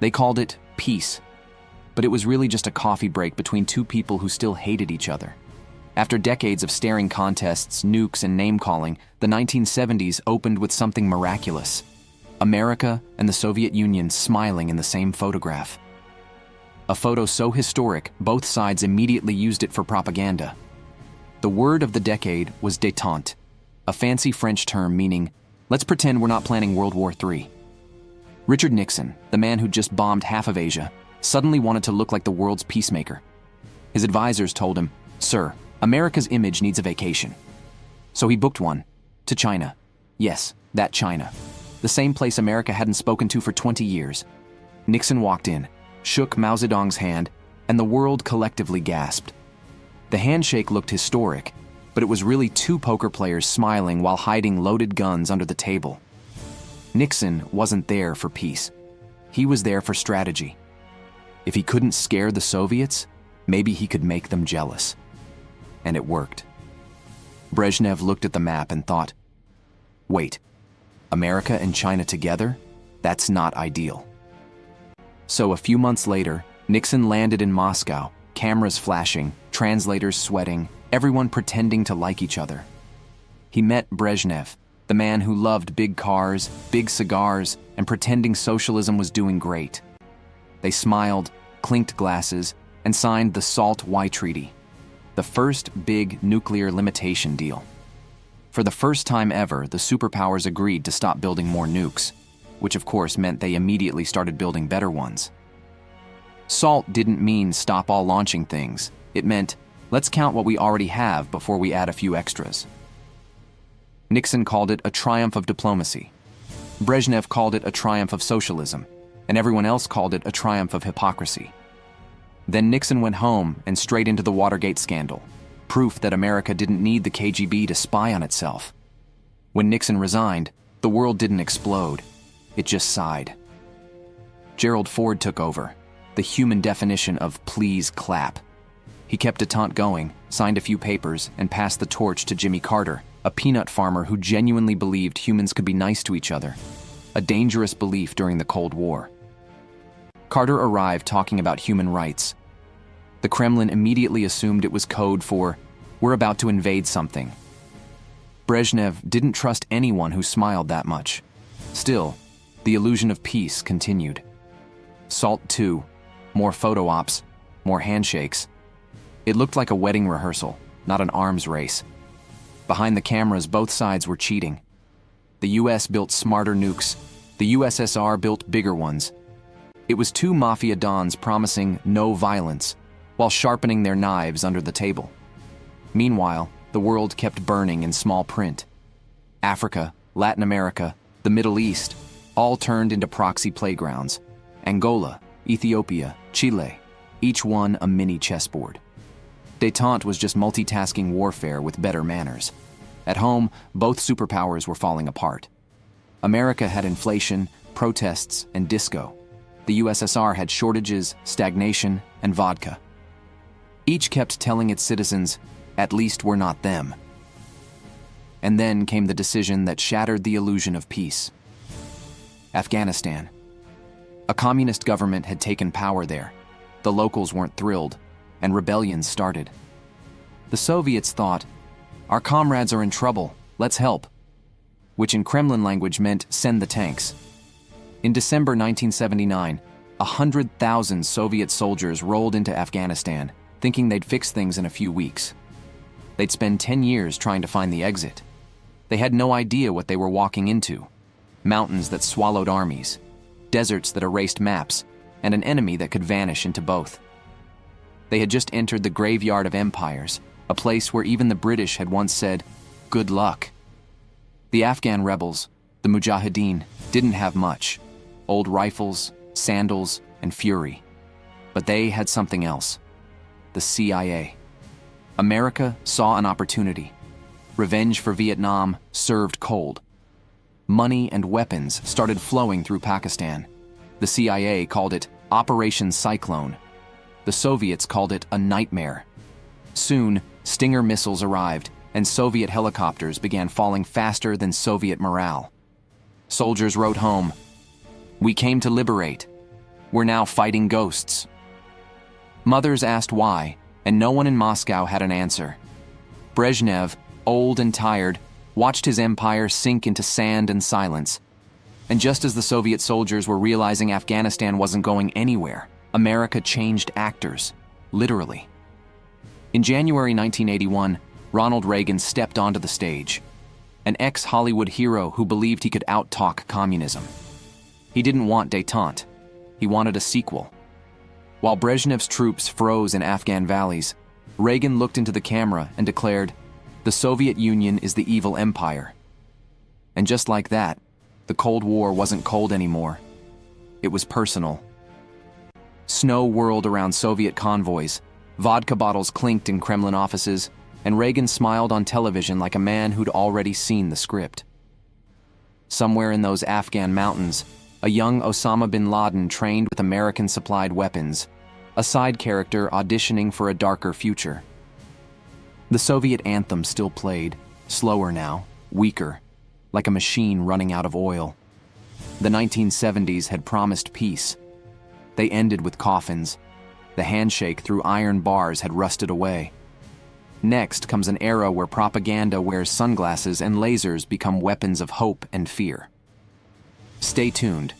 They called it peace, but it was really just a coffee break between two people who still hated each other. After decades of staring contests, nukes, and name-calling, the 1970s opened with something miraculous. America and the Soviet Union smiling in the same photograph. A photo so historic, both sides immediately used it for propaganda. The word of the decade was détente, a fancy French term meaning, let's pretend we're not planning World War III. Richard Nixon, the man who just bombed half of Asia, suddenly wanted to look like the world's peacemaker. His advisors told him, "Sir, America's image needs a vacation." So he booked one, to China. Yes, that China. The same place America hadn't spoken to for 20 years. Nixon walked in, shook Mao Zedong's hand, and the world collectively gasped. The handshake looked historic, but it was really two poker players smiling while hiding loaded guns under the table. Nixon wasn't there for peace. He was there for strategy. If he couldn't scare the Soviets, maybe he could make them jealous. And it worked. Brezhnev looked at the map and thought, wait, America and China together? That's not ideal. So a few months later, Nixon landed in Moscow, cameras flashing, translators sweating, everyone pretending to like each other. He met Brezhnev, the man who loved big cars, big cigars, and pretending socialism was doing great. They smiled, clinked glasses, and signed the SALT-Y Treaty, the first big nuclear limitation deal. For the first time ever, the superpowers agreed to stop building more nukes, which of course meant they immediately started building better ones. SALT didn't mean stop all launching things. It meant, let's count what we already have before we add a few extras. Nixon called it a triumph of diplomacy. Brezhnev called it a triumph of socialism, and everyone else called it a triumph of hypocrisy. Then Nixon went home and straight into the Watergate scandal, proof that America didn't need the KGB to spy on itself. When Nixon resigned, the world didn't explode, it just sighed. Gerald Ford took over, the human definition of please clap. He kept détente going, signed a few papers, and passed the torch to Jimmy Carter, a peanut farmer who genuinely believed humans could be nice to each other, a dangerous belief during the Cold War. Carter arrived talking about human rights. The Kremlin immediately assumed it was code for, we're about to invade something. Brezhnev didn't trust anyone who smiled that much. Still, the illusion of peace continued. SALT II, more photo ops, more handshakes. It looked like a wedding rehearsal, not an arms race. Behind the cameras, both sides were cheating. The US built smarter nukes. The USSR built bigger ones. It was two mafia dons promising no violence, while sharpening their knives under the table. Meanwhile, the world kept burning in small print. Africa, Latin America, the Middle East, all turned into proxy playgrounds. Angola, Ethiopia, Chile, each one a mini chessboard. Détente was just multitasking warfare with better manners. At home, both superpowers were falling apart. America had inflation, protests, and disco. The USSR had shortages, stagnation, and vodka. Each kept telling its citizens, at least we're not them. And then came the decision that shattered the illusion of peace. Afghanistan. A communist government had taken power there. The locals weren't thrilled, and rebellions started. The Soviets thought, our comrades are in trouble, let's help, which in Kremlin language meant send the tanks. In December 1979, 100,000 Soviet soldiers rolled into Afghanistan, thinking they'd fix things in a few weeks. They'd spend 10 years trying to find the exit. They had no idea what they were walking into. Mountains that swallowed armies, deserts that erased maps, and an enemy that could vanish into both. They had just entered the graveyard of empires, a place where even the British had once said, good luck. The Afghan rebels, the Mujahideen, didn't have much. Old rifles, sandals, and fury. But they had something else. The CIA. America saw an opportunity. Revenge for Vietnam served cold. Money and weapons started flowing through Pakistan. The CIA called it Operation Cyclone. The Soviets called it a nightmare. Soon, Stinger missiles arrived, and Soviet helicopters began falling faster than Soviet morale. Soldiers wrote home, "We came to liberate." We're now fighting ghosts. Mothers asked why, and no one in Moscow had an answer. Brezhnev, old and tired, watched his empire sink into sand and silence. And just as the Soviet soldiers were realizing Afghanistan wasn't going anywhere, America changed actors, literally. In January 1981, Ronald Reagan stepped onto the stage, an ex-Hollywood hero who believed he could out-talk communism. He didn't want détente. He wanted a sequel. While Brezhnev's troops froze in Afghan valleys, Reagan looked into the camera and declared, "The Soviet Union is the evil empire." And just like that, the Cold War wasn't cold anymore. It was personal. Snow whirled around Soviet convoys, vodka bottles clinked in Kremlin offices, and Reagan smiled on television like a man who'd already seen the script. Somewhere in those Afghan mountains, a young Osama bin Laden trained with American-supplied weapons, a side character auditioning for a darker future. The Soviet anthem still played, slower now, weaker, like a machine running out of oil. The 1970s had promised peace. They ended with coffins. The handshake through iron bars had rusted away. Next comes an era where propaganda wears sunglasses and lasers become weapons of hope and fear. Stay tuned.